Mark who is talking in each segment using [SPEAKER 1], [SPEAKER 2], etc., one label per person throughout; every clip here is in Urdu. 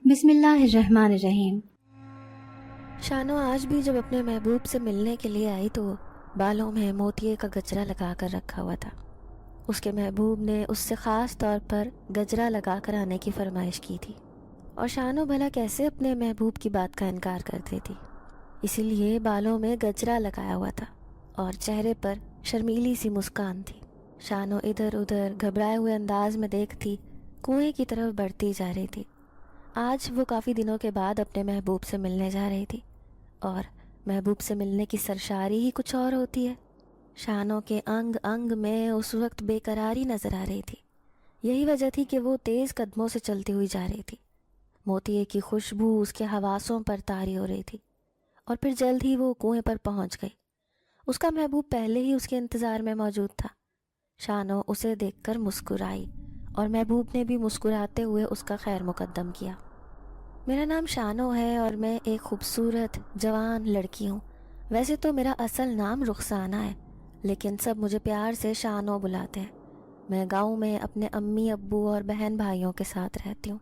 [SPEAKER 1] بسم اللہ الرحمن الرحیم۔
[SPEAKER 2] شانو آج بھی جب اپنے محبوب سے ملنے کے لیے آئی تو بالوں میں موتیے کا گجرا لگا کر رکھا ہوا تھا۔ اس کے محبوب نے اس سے خاص طور پر گجرا لگا کر آنے کی فرمائش کی تھی، اور شانو بھلا کیسے اپنے محبوب کی بات کا انکار کرتی تھی۔ اسی لیے بالوں میں گجرا لگایا ہوا تھا اور چہرے پر شرمیلی سی مسکان تھی۔ شانو ادھر ادھر گھبرائے ہوئے انداز میں دیکھتی کنویں کی طرف بڑھتی جا رہی تھی۔ آج وہ کافی دنوں کے بعد اپنے محبوب سے ملنے جا رہی تھی، اور محبوب سے ملنے کی سرشاری ہی کچھ اور ہوتی ہے۔ شانو کے انگ انگ میں اس وقت بے قراری نظر آ رہی تھی۔ یہی وجہ تھی کہ وہ تیز قدموں سے چلتی ہوئی جا رہی تھی۔ موتیے کی خوشبو اس کے حواسوں پر طاری ہو رہی تھی، اور پھر جلد ہی وہ کنویں پر پہنچ گئی۔ اس کا محبوب پہلے ہی اس کے انتظار میں موجود تھا۔ شانو اسے دیکھ کر مسکرائی، اور محبوب نے بھی مسکراتے ہوئے اس کا خیر مقدم کیا۔ میرا نام شانو ہے اور میں ایک خوبصورت جوان لڑکی ہوں۔ ویسے تو میرا اصل نام رخسانہ ہے، لیکن سب مجھے پیار سے شانو بلاتے ہیں۔ میں گاؤں میں اپنے امی ابو اور بہن بھائیوں کے ساتھ رہتی ہوں۔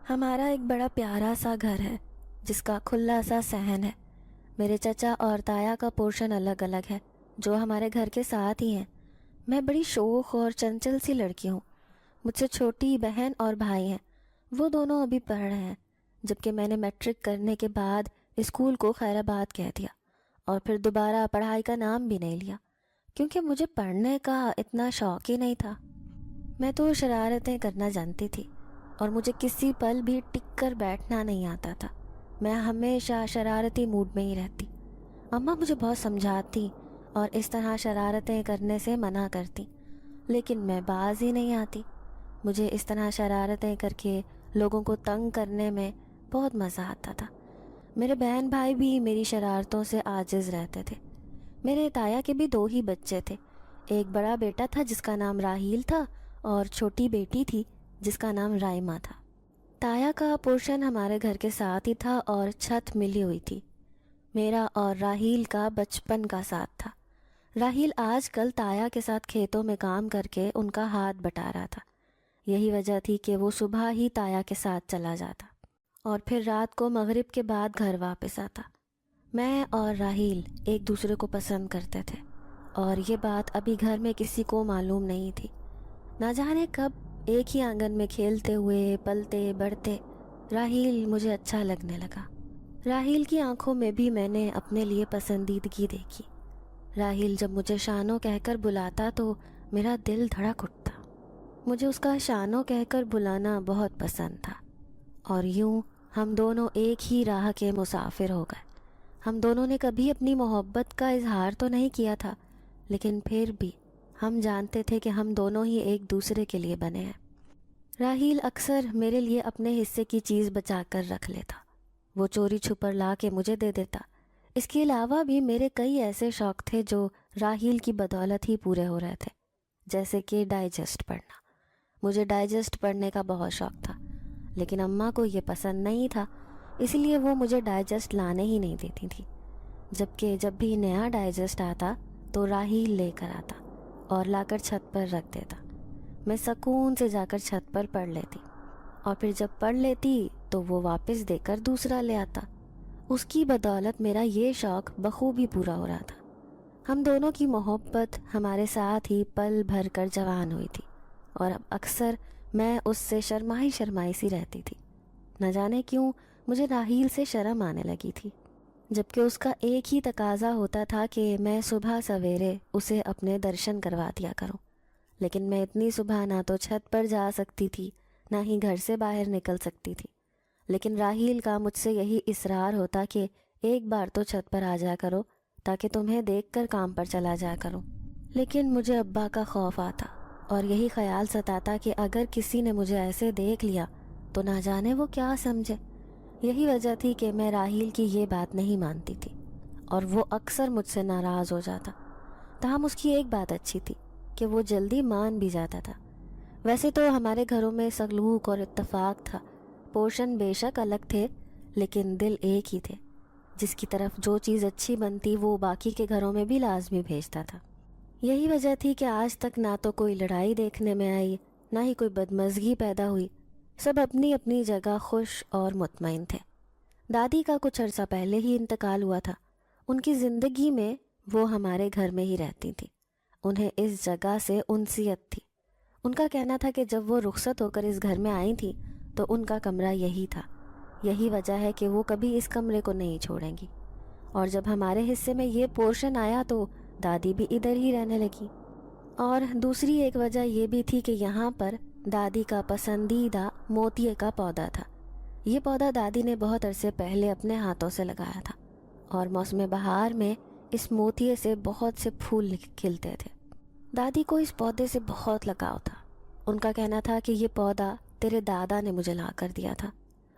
[SPEAKER 2] ہمارا ایک بڑا پیارا سا گھر ہے جس کا کھلا سا صحن ہے۔ میرے چچا اور تایا کا پورشن الگ الگ ہے جو ہمارے گھر کے ساتھ ہی ہیں۔ میں بڑی شوخ اور چنچل سی لڑکی ہوں۔ مجھ سے چھوٹی بہن اور بھائی ہیں، وہ دونوں ابھی پڑھ رہے ہیں، جبکہ میں نے میٹرک کرنے کے بعد اسکول کو خیر آباد کہہ دیا اور پھر دوبارہ پڑھائی کا نام بھی نہیں لیا، کیونکہ مجھے پڑھنے کا اتنا شوق ہی نہیں تھا۔ میں تو شرارتیں کرنا جانتی تھی، اور مجھے کسی پل بھی ٹک کر بیٹھنا نہیں آتا تھا۔ میں ہمیشہ شرارتی موڈ میں ہی رہتی۔ اماں مجھے بہت سمجھاتی اور اس طرح شرارتیں کرنے سے منع کرتی، لیکن میں باز ہی نہیں آتی۔ مجھے اس طرح شرارتیں کر کے لوگوں کو تنگ کرنے میں بہت مزہ آتا تھا۔ میرے بہن بھائی بھی میری شرارتوں سے عاجز رہتے تھے۔ میرے تایا کے بھی 2 ہی بچے تھے۔ ایک بڑا بیٹا تھا جس کا نام راہیل تھا، اور چھوٹی بیٹی تھی جس کا نام رائمہ تھا۔ تایا کا پورشن ہمارے گھر کے ساتھ ہی تھا اور چھت ملی ہوئی تھی۔ میرا اور راہیل کا بچپن کا ساتھ تھا۔ راہیل آج کل تایا کے ساتھ کھیتوں میں کام کر کے ان کا ہاتھ بٹا رہا تھا۔ یہی وجہ تھی کہ وہ صبح ہی تایا کے ساتھ چلا جاتا اور پھر رات کو مغرب کے بعد گھر واپس آتا۔ میں اور راہیل ایک دوسرے کو پسند کرتے تھے، اور یہ بات ابھی گھر میں کسی کو معلوم نہیں تھی۔ نہ جانے کب ایک ہی آنگن میں کھیلتے ہوئے پلتے بڑھتے راہیل مجھے اچھا لگنے لگا۔ راہیل کی آنکھوں میں بھی میں نے اپنے لیے پسندیدگی دیکھی۔ راہیل جب مجھے شانو کہہ کر بلاتا تو میرا دل دھڑک اٹھتا۔ مجھے اس کا شانو کہہ کر بلانا بہت پسند تھا، اور یوں ہم دونوں ایک ہی راہ کے مسافر ہو گئے۔ ہم دونوں نے کبھی اپنی محبت کا اظہار تو نہیں کیا تھا، لیکن پھر بھی ہم جانتے تھے کہ ہم دونوں ہی ایک دوسرے کے لیے بنے ہیں۔ راہیل اکثر میرے لیے اپنے حصے کی چیز بچا کر رکھ لیتا۔ وہ چوری چھپر لا کے مجھے دے دیتا۔ اس کے علاوہ بھی میرے کئی ایسے شوق تھے جو راہیل کی بدولت ہی پورے ہو رہے تھے، جیسے کہ ڈائجسٹ پڑھنا۔ مجھے ڈائجسٹ پڑھنے کا بہت شوق تھا، لیکن اماں کو یہ پسند نہیں تھا، اس لیے وہ مجھے ڈائجسٹ لانے ہی نہیں دیتی تھی۔ جبکہ جب بھی نیا ڈائجسٹ آتا تو راہیل لے کر آتا اور لا کر چھت پر رکھ دیتا۔ میں سکون سے جا کر چھت پر پڑھ لیتی، اور پھر جب پڑھ لیتی تو وہ واپس دے کر دوسرا لے آتا۔ اس کی بدولت میرا یہ شوق بخوبی پورا ہو رہا تھا۔ ہم دونوں کی محبت ہمارے ساتھ ہی پل بھر کر جوان ہوئی تھی، اور اب اکثر میں اس سے شرمائی شرمائی سی رہتی تھی۔ نہ جانے کیوں مجھے راہیل سے شرم آنے لگی تھی، جبکہ اس کا ایک ہی تقاضا ہوتا تھا کہ میں صبح سویرے اسے اپنے درشن کروا دیا کروں، لیکن میں اتنی صبح نہ تو چھت پر جا سکتی تھی نہ ہی گھر سے باہر نکل سکتی تھی۔ لیکن راہیل کا مجھ سے یہی اصرار ہوتا کہ ایک بار تو چھت پر آ جا کرو تاکہ تمہیں دیکھ کر کام پر چلا جایا کروں۔ لیکن مجھے ابا کا خوف آتا، اور یہی خیال ستاتا کہ اگر کسی نے مجھے ایسے دیکھ لیا تو نہ جانے وہ کیا سمجھے۔ یہی وجہ تھی کہ میں راہیل کی یہ بات نہیں مانتی تھی، اور وہ اکثر مجھ سے ناراض ہو جاتا۔ تاہم اس کی ایک بات اچھی تھی کہ وہ جلدی مان بھی جاتا تھا۔ ویسے تو ہمارے گھروں میں سلوک اور اتفاق تھا۔ پورشن بے شک الگ تھے، لیکن دل ایک ہی تھے۔ جس کی طرف جو چیز اچھی بنتی وہ باقی کے گھروں میں بھی لازمی بھیجتا تھا۔ یہی وجہ تھی کہ آج تک نہ تو کوئی لڑائی دیکھنے میں آئی، نہ ہی کوئی بدمزگی پیدا ہوئی۔ سب اپنی اپنی جگہ خوش اور مطمئن تھے۔ دادی کا کچھ عرصہ پہلے ہی انتقال ہوا تھا۔ ان کی زندگی میں وہ ہمارے گھر میں ہی رہتی تھی۔ انہیں اس جگہ سے انسیت تھی۔ ان کا کہنا تھا کہ جب وہ رخصت ہو کر اس گھر میں آئی تھیں تو ان کا کمرہ یہی تھا۔ یہی وجہ ہے کہ وہ کبھی اس کمرے کو نہیں چھوڑیں گی۔ اور جب ہمارے حصے میں یہ پورشن آیا تو دادی بھی ادھر ہی رہنے لگی۔ اور دوسری ایک وجہ یہ بھی تھی کہ یہاں پر دادی کا پسندیدہ موتیے کا پودا تھا۔ یہ پودا دادی نے بہت عرصے پہلے اپنے ہاتھوں سے لگایا تھا، اور موسم بہار میں اس موتیے سے بہت سے پھول کھلتے تھے۔ دادی کو اس پودے سے بہت لگاؤ تھا۔ ان کا کہنا تھا کہ یہ پودا تیرے دادا نے مجھے لا کر دیا تھا،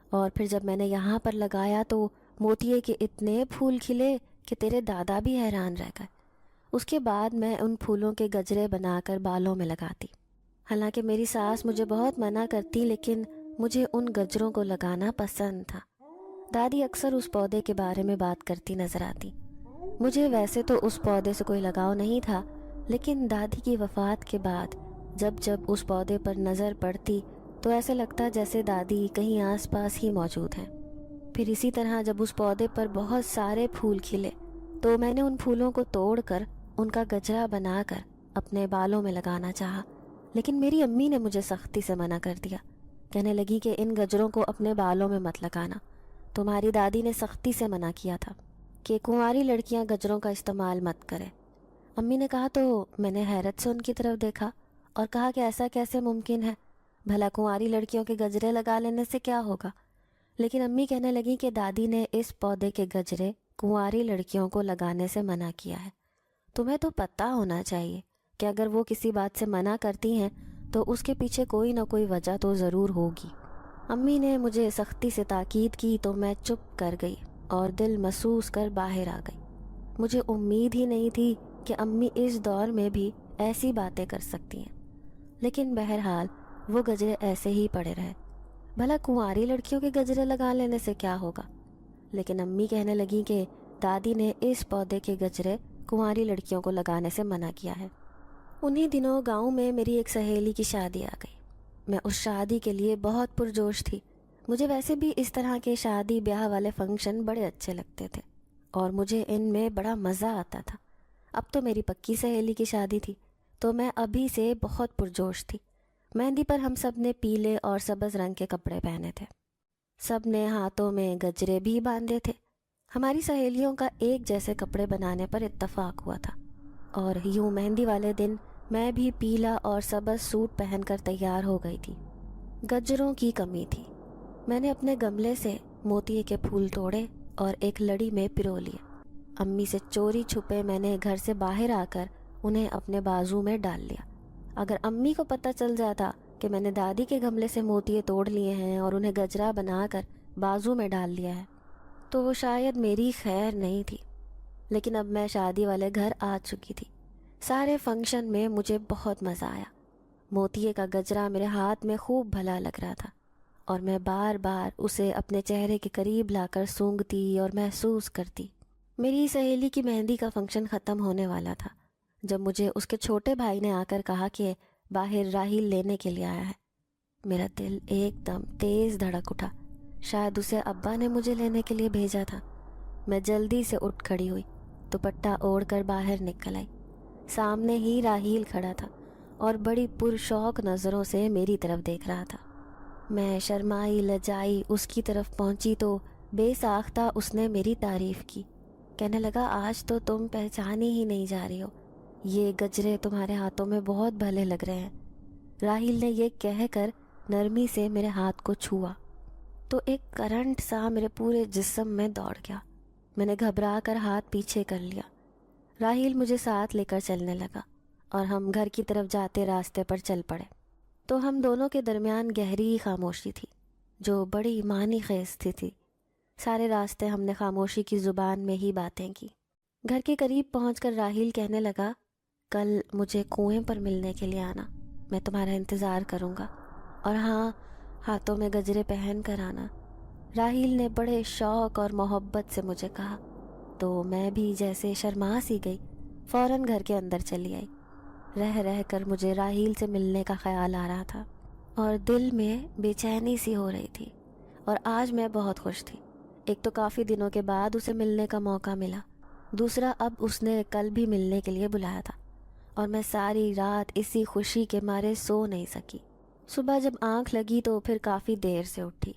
[SPEAKER 2] اور پھر جب میں نے یہاں پر لگایا تو موتیے کے اتنے پھول کھلے کہ تیرے دادا بھی حیران رہ گئے۔ اس کے بعد میں ان پھولوں کے گجرے بنا کر بالوں میں لگاتی۔ حالانکہ میری ساس مجھے بہت منع کرتی، لیکن مجھے ان گجروں کو لگانا پسند تھا۔ دادی اکثر اس پودے کے بارے میں بات کرتی نظر آتی۔ مجھے ویسے تو اس پودے سے کوئی لگاؤ نہیں تھا، لیکن دادی کی وفات کے بعد جب اس پودے پر نظر پڑتی تو ایسے لگتا جیسے دادی کہیں آس پاس ہی موجود ہیں۔ پھر اسی طرح جب اس پودے پر بہت سارے پھول کھلے تو میں نے ان پھولوں کو توڑ کر ان کا گجرا بنا کر اپنے بالوں میں لگانا چاہا، لیکن میری امی نے مجھے سختی سے منع کر دیا۔ کہنے لگی کہ ان گجروں کو اپنے بالوں میں مت لگانا۔ تمہاری دادی نے سختی سے منع کیا تھا کہ کنواری لڑکیاں گجروں کا استعمال مت کریں۔ امی نے کہا تو میں نے حیرت سے ان کی طرف دیکھا اور کہا کہ ایسا کیسے ممکن ہے؟ بھلا کنواری لڑکیوں کے گجرے لگا لینے سے کیا ہوگا؟ لیکن امی کہنے لگی کہ دادی نے اس پودے کے گجرے کنواری لڑکیوں کو لگانے سے منع کیا ہے۔ تمہیں تو پتہ ہونا چاہیے کہ اگر وہ کسی بات سے منع کرتی ہیں تو اس کے پیچھے کوئی نہ کوئی وجہ تو ضرور ہوگی۔ امی نے مجھے سختی سے تاکید کی تو میں چپ کر گئی اور دل محسوس کر باہر آ گئی۔ مجھے امید ہی نہیں تھی کہ امی اس دور میں بھی ایسی باتیں کر سکتی ہیں، لیکن بہرحال وہ گجرے ایسے ہی پڑے رہے۔ بھلا کنواری لڑکیوں کے گجرے لگا لینے سے کیا ہوگا؟ لیکن امی کہنے لگی کہ دادی نے اس پودے کے گجرے کنواری لڑکیوں کو لگانے سے منع کیا ہے۔ انہی دنوں گاؤں میں میری ایک سہیلی کی شادی آ گئی۔ میں اس شادی کے لیے بہت پرجوش تھی۔ مجھے ویسے بھی اس طرح کے شادی بیاہ والے فنکشن بڑے اچھے لگتے تھے اور مجھے ان میں بڑا مزہ آتا تھا۔ اب تو میری پکی سہیلی کی شادی تھی تو میں ابھی سے بہت پرجوش تھی۔ مہندی پر ہم سب نے پیلے اور سبز رنگ کے کپڑے پہنے تھے۔ سب نے ہاتھوں میں گجرے بھی باندھے تھے۔ ہماری سہیلیوں کا ایک جیسے کپڑے بنانے پر اتفاق ہوا تھا، اور یوں مہندی والے دن میں بھی پیلا اور سبز سوٹ پہن کر تیار ہو گئی تھی۔ گجروں کی کمی تھی۔ میں نے اپنے گملے سے موتیے کے پھول توڑے اور ایک لڑی میں پرو لیے۔ امی سے چوری چھپے میں نے گھر سے باہر آ کر انہیں اپنے بازو میں ڈال لیا۔ اگر امی کو پتہ چل جاتا کہ میں نے دادی کے گملے سے موتیے توڑ لیے ہیں اور انہیں گجرا بنا کر بازو میں ڈال لیا ہے تو وہ شاید میری خیر نہیں تھی۔ لیکن اب میں شادی والے گھر آ چکی تھی۔ سارے فنکشن میں مجھے بہت مزہ آیا۔ موتیے کا گجرا میرے ہاتھ میں خوب بھلا لگ رہا تھا، اور میں بار بار اسے اپنے چہرے کے قریب لا کر سونگھتی اور محسوس کرتی۔ میری سہیلی کی مہندی کا فنکشن ختم ہونے والا تھا جب مجھے اس کے چھوٹے بھائی نے آ کر کہا کہ باہر راحیل لینے کے لیے آیا ہے۔ میرا دل ایک دم تیز دھڑک اٹھا۔ شاید اسے ابا نے مجھے لینے کے لیے بھیجا تھا۔ میں جلدی سے اٹھ کھڑی ہوئی، دوپٹہ اوڑھ کر باہر نکل آئی۔ سامنے ہی راحیل کھڑا تھا اور بڑی پرشوق نظروں سے میری طرف دیکھ رہا تھا۔ میں شرمائی لجائی اس کی طرف پہنچی تو بے ساختہ اس نے میری تعریف کی۔ کہنے لگا آج تو تم پہچانی ہی نہیں جا رہی ہو، یہ گجرے تمہارے ہاتھوں میں بہت بھلے لگ رہے ہیں۔ راحیل نے یہ کہہ کر نرمی سے میرے ہاتھ کو چھوا تو ایک کرنٹ سا میرے پورے جسم میں دوڑ گیا۔ میں نے گھبرا کر ہاتھ پیچھے کر لیا۔ راحیل مجھے ساتھ لے کر چلنے لگا اور ہم گھر کی طرف جاتے راستے پر چل پڑے تو ہم دونوں کے درمیان گہری خاموشی تھی جو بڑی معنی خیز تھی۔ سارے راستے ہم نے خاموشی کی زبان میں ہی باتیں کی۔ گھر کے قریب پہنچ کر راحیل کہنے لگا کل مجھے کنویں پر ملنے کے لیے آنا، میں تمہارا انتظار کروں گا، اور ہاں ہاتھوں میں گجرے پہن کر آنا۔ راحیل نے بڑے شوق اور محبت سے مجھے کہا تو میں بھی جیسے شرما سی گئی، فوراً گھر کے اندر چلی آئی۔ رہ کر مجھے راحیل سے ملنے کا خیال آ رہا تھا اور دل میں بے چینی سی ہو رہی تھی، اور آج میں بہت خوش تھی۔ ایک تو کافی دنوں کے بعد اسے ملنے کا موقع ملا، دوسرا اب اس نے کل بھی ملنے کے لیے بلایا تھا، اور میں ساری رات اسی خوشی کے مارے سو نہیں سکی۔ صبح جب آنکھ لگی تو پھر کافی دیر سے اٹھی۔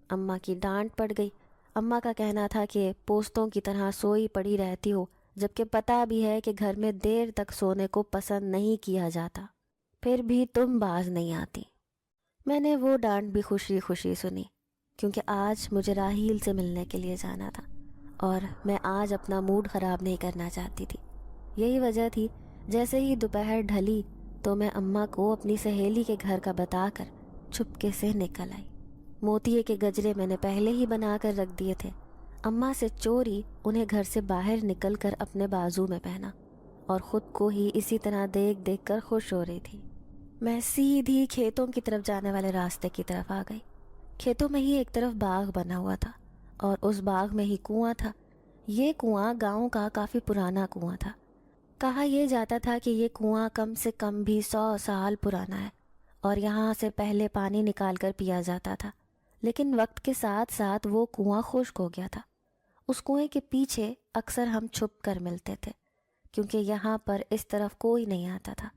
[SPEAKER 2] اماں کی ڈانٹ پڑ گئی۔ اماں کا کہنا تھا کہ پوستوں کی طرح سوئی پڑی رہتی ہو، جبکہ پتہ بھی ہے کہ گھر میں دیر تک سونے کو پسند نہیں کیا جاتا، پھر بھی تم باز نہیں آتی۔ میں نے وہ ڈانٹ بھی خوشی خوشی سنی، کیونکہ آج مجھے راحیل سے ملنے کے لیے جانا تھا، اور میں آج اپنا موڈ خراب نہیں کرنا چاہتی تھی۔ یہی وجہ تھی جیسے ہی دوپہر ڈھلی تو میں اماں کو اپنی سہیلی کے گھر کا بتا کر چھپکے سے نکل آئی۔ موتیے کے گجرے میں نے پہلے ہی بنا کر رکھ دیے تھے، اماں سے چوری انہیں گھر سے باہر نکل کر اپنے بازو میں پہنا، اور خود کو ہی اسی طرح دیکھ دیکھ کر خوش ہو رہی تھی۔ میں سیدھی کھیتوں کی طرف جانے والے راستے کی طرف آ گئی۔ کھیتوں میں ہی ایک طرف باغ بنا ہوا تھا، اور اس باغ میں ہی کنواں تھا۔ یہ کنواں گاؤں کا کافی پرانا کنواں تھا۔ کہا یہ جاتا تھا کہ یہ کنواں کم سے کم بھی 100 سال پرانا ہے، اور یہاں سے پہلے پانی نکال کر پیا جاتا تھا، لیکن وقت کے ساتھ ساتھ وہ کنواں خشک ہو گیا تھا۔ اس کنویں کے پیچھے اکثر ہم چھپ کر ملتے تھے، کیونکہ یہاں پر اس طرف کوئی نہیں آتا تھا،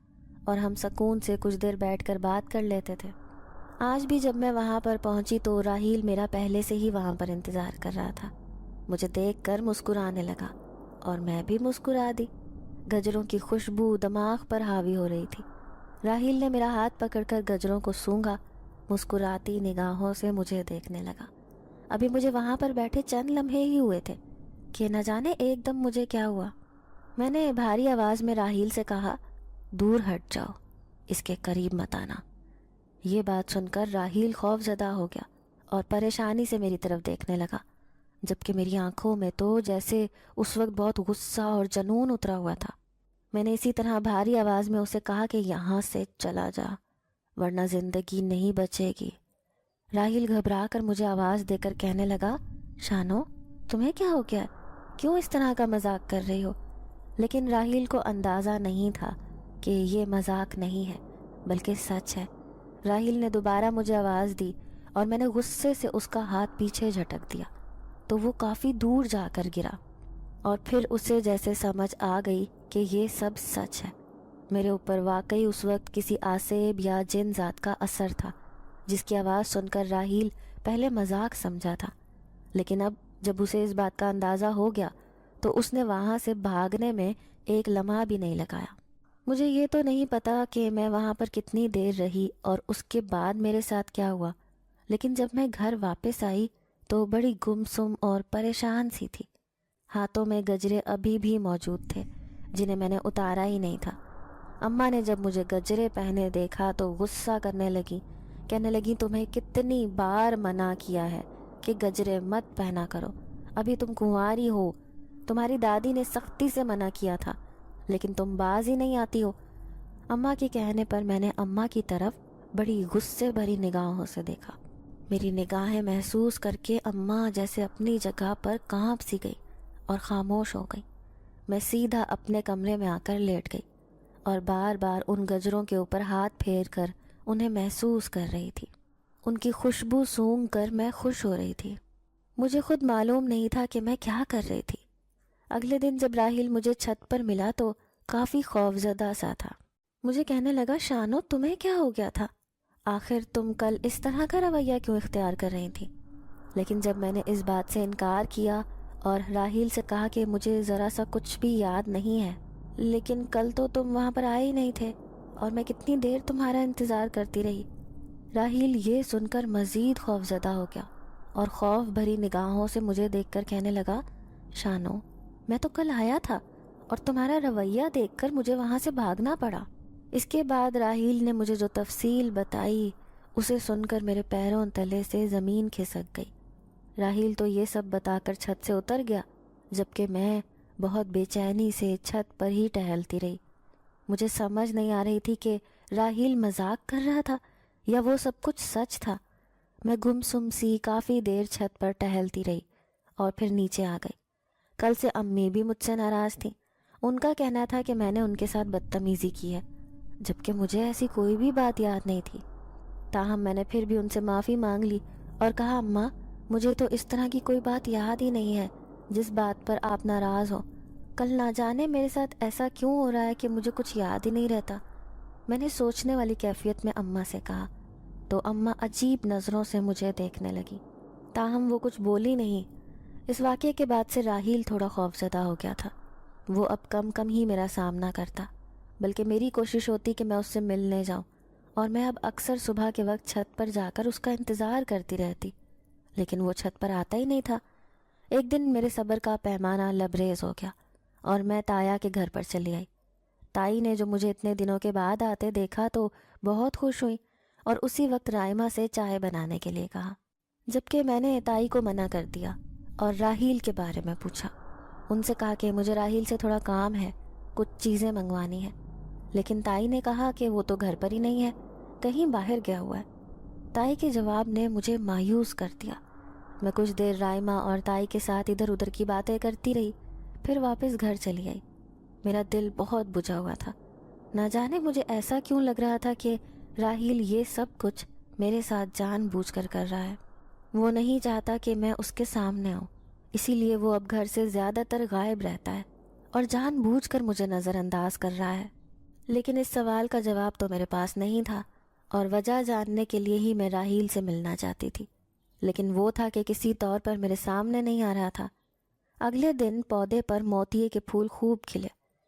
[SPEAKER 2] اور ہم سکون سے کچھ دیر بیٹھ کر بات کر لیتے تھے۔ آج بھی جب میں وہاں پر پہنچی تو راحیل میرا پہلے سے ہی وہاں پر انتظار کر رہا تھا۔ مجھے دیکھ کر مسکرانے لگا، اور میں بھی مسکرا دی۔ گجروں کی خوشبو دماغ پر حاوی ہو رہی تھی۔ راحیل نے میرا ہاتھ پکڑ کر گجروں کو سونگھا، مسکراتی نگاہوں سے مجھے دیکھنے لگا۔ ابھی مجھے وہاں پر بیٹھے چند لمحے ہی ہوئے تھے کہ نہ جانے ایک دم مجھے کیا ہوا۔ میں نے بھاری آواز میں راحیل سے کہا، دور ہٹ جاؤ، اس کے قریب مت آنا۔ یہ بات سن کر راحیل خوف زدہ ہو گیا اور پریشانی سے میری طرف دیکھنے لگا، جبکہ میری آنکھوں میں تو جیسے اس وقت بہت غصہ اور جنون اترا ہوا تھا۔ میں نے اسی طرح بھاری آواز میں اسے کہا کہ یہاں سے چلا جا، ورنہ زندگی نہیں بچے گی۔ راحیل گھبرا کر مجھے آواز دے کر کہنے لگا، شانو تمہیں کیا ہو گیا؟ کیوں اس طرح کا مذاق کر رہی ہو؟ لیکن راحیل کو اندازہ نہیں تھا کہ یہ مذاق نہیں ہے بلکہ سچ ہے۔ راحیل نے دوبارہ مجھے آواز دی، اور میں نے غصے سے اس کا ہاتھ پیچھے جھٹک دیا تو وہ کافی دور جا کر گرا، اور پھر اسے جیسے سمجھ آ گئی کہ یہ سب سچ ہے۔ میرے اوپر واقعی اس وقت کسی آسیب یا جن ذات کا اثر تھا، جس کی آواز سن کر راحیل پہلے مذاق سمجھا تھا، لیکن اب جب اسے اس بات کا اندازہ ہو گیا تو اس نے وہاں سے بھاگنے میں ایک لمحہ بھی نہیں لگایا۔ مجھے یہ تو نہیں پتا کہ میں وہاں پر کتنی دیر رہی اور اس کے بعد میرے ساتھ کیا ہوا، لیکن جب میں گھر واپس آئی تو بڑی گمسم اور پریشان سی تھی۔ ہاتھوں میں گجرے ابھی بھی موجود تھے جنہیں میں نے اتارا ہی نہیں تھا۔ اماں نے جب مجھے گجرے پہنے دیکھا تو غصہ کرنے لگی، کہنے لگی تمہیں کتنی بار منع کیا ہے کہ گجرے مت پہنا کرو، ابھی تم کنواری ہو، تمہاری دادی نے سختی سے منع کیا تھا لیکن تم باز ہی نہیں آتی ہو۔ اماں کے کہنے پر میں نے اماں کی طرف بڑی غصے بھری نگاہوں سے دیکھا۔ میری نگاہیں محسوس کر کے اماں جیسے اپنی جگہ پر کانپ سی گئی اور خاموش ہو گئی۔ میں سیدھا اپنے کمرے میں آ کر لیٹ گئی اور بار بار ان گجروں کے اوپر ہاتھ پھیر کر انہیں محسوس کر رہی تھی۔ ان کی خوشبو سونگھ کر میں خوش ہو رہی تھی۔ مجھے خود معلوم نہیں تھا کہ میں کیا کر رہی تھی۔ اگلے دن جب راحیل مجھے چھت پر ملا تو کافی خوفزدہ سا تھا۔ مجھے کہنے لگا، شانو تمہیں کیا ہو گیا تھا؟ آخر تم کل اس طرح کا رویہ کیوں اختیار کر رہی تھی؟ لیکن جب میں نے اس بات سے انکار کیا اور راحیل سے کہا کہ مجھے ذرا سا کچھ بھی یاد نہیں ہے، لیکن کل تو تم وہاں پر آئے ہی نہیں تھے اور میں کتنی دیر تمہارا انتظار کرتی رہی۔ راحیل یہ سن کر مزید خوفزدہ ہو گیا اور خوف بھری نگاہوں سے مجھے دیکھ کر کہنے لگا، شانو میں تو کل آیا تھا اور تمہارا رویہ دیکھ کر مجھے وہاں سے بھاگنا پڑا۔ اس کے بعد راحیل نے مجھے جو تفصیل بتائی اسے سن کر میرے پیروں تلے سے زمین کھسک گئی۔ راحیل تو یہ سب بتا کر چھت سے اتر گیا، جبکہ میں بہت بے چینی سے چھت پر ہی ٹہلتی رہی۔ مجھے سمجھ نہیں آ رہی تھی کہ راحیل مذاق کر رہا تھا یا وہ سب کچھ سچ تھا۔ میں گمسم سی کافی دیر چھت پر ٹہلتی رہی اور پھر نیچے آ گئی۔ کل سے امی بھی مجھ سے ناراض تھیں۔ ان کا کہنا تھا کہ میں نے ان کے ساتھ بدتمیزی کی ہے، جبکہ مجھے ایسی کوئی بھی بات یاد نہیں تھی۔ تاہم میں نے پھر بھی ان سے معافی مانگ لی اور کہا اماں مجھے تو اس طرح کی کوئی بات یاد ہی نہیں ہے جس بات پر آپ ناراض ہو. کل نہ جانے میرے ساتھ ایسا کیوں ہو رہا ہے کہ مجھے کچھ یاد ہی نہیں رہتا. میں نے سوچنے والی کیفیت میں اماں سے کہا تو اماں عجیب نظروں سے مجھے دیکھنے لگی. تاہم وہ کچھ بولی نہیں. اس واقعے کے بعد سے راحیل تھوڑا خوفزدہ ہو گیا تھا. وہ اب کم کم ہی میرا سامنا کرتا، بلکہ میری کوشش ہوتی کہ میں اس سے ملنے جاؤں، اور میں اب اکثر صبح کے وقت چھت پر جا کر اس کا انتظار کرتی رہتی، لیکن وہ چھت پر آتا ہی نہیں تھا. ایک دن میرے صبر کا پیمانہ لبریز ہو گیا اور میں تایا کے گھر پر چلی آئی. تائی نے جو مجھے اتنے دنوں کے بعد آتے دیکھا تو بہت خوش ہوئی اور اسی وقت رائمہ سے چائے بنانے کے لیے کہا، جبکہ میں نے تائی کو منع کر دیا اور راحیل کے بارے میں پوچھا. ان سے کہا کہ مجھے راحیل سے تھوڑا کام ہے، کچھ چیزیں منگوانی ہیں. لیکن تائی نے کہا کہ وہ تو گھر پر ہی نہیں ہے، کہیں باہر گیا ہوا ہے. تائی کے جواب نے مجھے مایوس کر دیا. میں کچھ دیر رائمہ اور تائی کے ساتھ ادھر ادھر کی باتیں کرتی رہی، پھر واپس گھر چلی آئی. میرا دل بہت بجھا ہوا تھا. نہ جانے مجھے ایسا کیوں لگ رہا تھا کہ راحیل یہ سب کچھ میرے ساتھ جان بوجھ کر کر رہا ہے. وہ نہیں چاہتا کہ میں اس کے سامنے آؤں، اسی لیے وہ اب گھر سے زیادہ تر غائب رہتا ہے اور جان بوجھ کر مجھے نظر انداز کر رہا ہے. لیکن اس سوال کا جواب تو میرے پاس نہیں تھا، اور وجہ جاننے کے لیے ہی میں راحیل سے ملنا چاہتی تھی. لیکن وہ تھا کہ کسی طور پر میرے سامنے نہیں آ رہا تھا. اگلے دن پودے پر موتیے کے پھول خوب کھلے،